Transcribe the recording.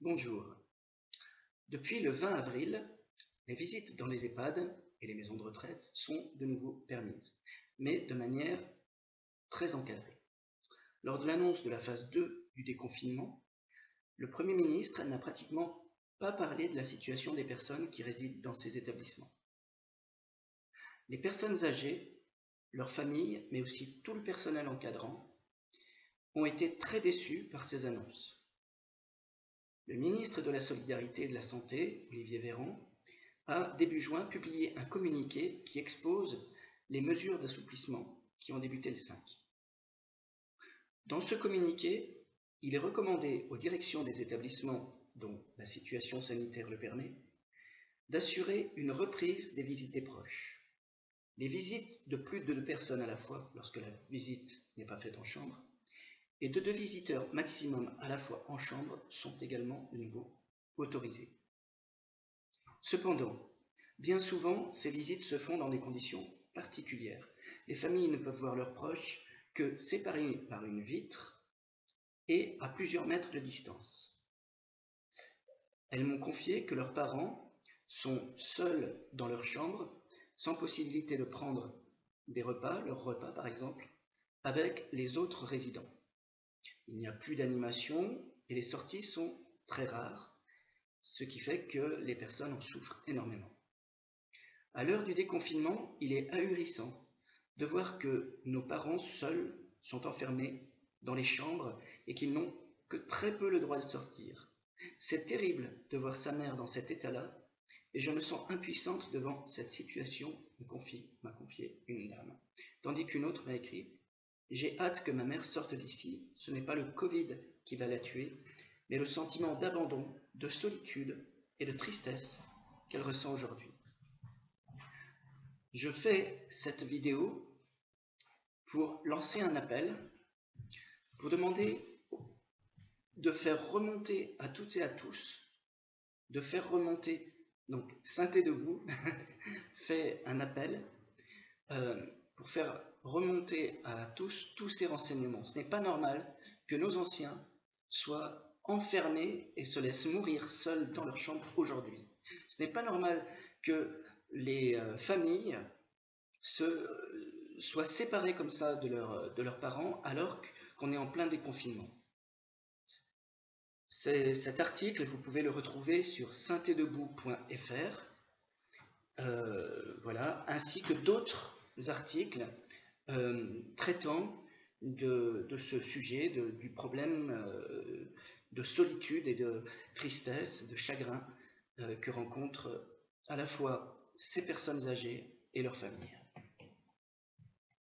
Bonjour. Depuis le 20 avril, les visites dans les EHPAD et les maisons de retraite sont de nouveau permises, mais de manière très encadrée. Lors de l'annonce de la phase 2 du déconfinement, le Premier ministre n'a pratiquement pas parlé de la situation des personnes qui résident dans ces établissements. Les personnes âgées, leurs familles, mais aussi tout le personnel encadrant, ont été très déçus par ces annonces. Le ministre de la Solidarité et de la Santé, Olivier Véran, a début juin publié un communiqué qui expose les mesures d'assouplissement qui ont débuté le 5. Dans ce communiqué, il est recommandé aux directions des établissements dont la situation sanitaire le permet d'assurer une reprise des visites des proches. Les visites de plus de 2 personnes à la fois, lorsque la visite n'est pas faite en chambre, et de 2 visiteurs maximum à la fois en chambre sont également de nouveau autorisées. Cependant, bien souvent, ces visites se font dans des conditions particulières. Les familles ne peuvent voir leurs proches que séparés par une vitre et à plusieurs mètres de distance. Elles m'ont confié que leurs parents sont seuls dans leur chambre, sans possibilité de prendre des repas, leur repas par exemple, avec les autres résidents. Il n'y a plus d'animation et les sorties sont très rares, ce qui fait que les personnes en souffrent énormément. À l'heure du déconfinement, il est ahurissant de voir que nos parents seuls sont enfermés dans les chambres et qu'ils n'ont que très peu le droit de sortir. C'est terrible de voir sa mère dans cet état-là et je me sens impuissante devant cette situation, m'a confié une dame. Tandis qu'une autre m'a écrit « J'ai hâte que ma mère sorte d'ici, ce n'est pas le Covid qui va la tuer, mais le sentiment d'abandon, de solitude et de tristesse qu'elle ressent aujourd'hui. » Je fais cette vidéo pour lancer un appel, pour demander de faire remonter à toutes et à tous, de faire remonter, donc Synthé Debout fait un appel pour faire remonter à tous ces renseignements. Ce n'est pas normal que nos anciens soient enfermés et se laissent mourir seuls dans leur chambre aujourd'hui. Ce n'est pas normal que les familles soient séparées comme ça de leurs parents alors qu'on est en plein déconfinement. Cet article, vous pouvez le retrouver sur synthedebout.fr, voilà, ainsi que d'autres articles traitant de ce sujet, du problème de solitude et de tristesse, de chagrin que rencontrent à la fois ces personnes âgées et leurs familles.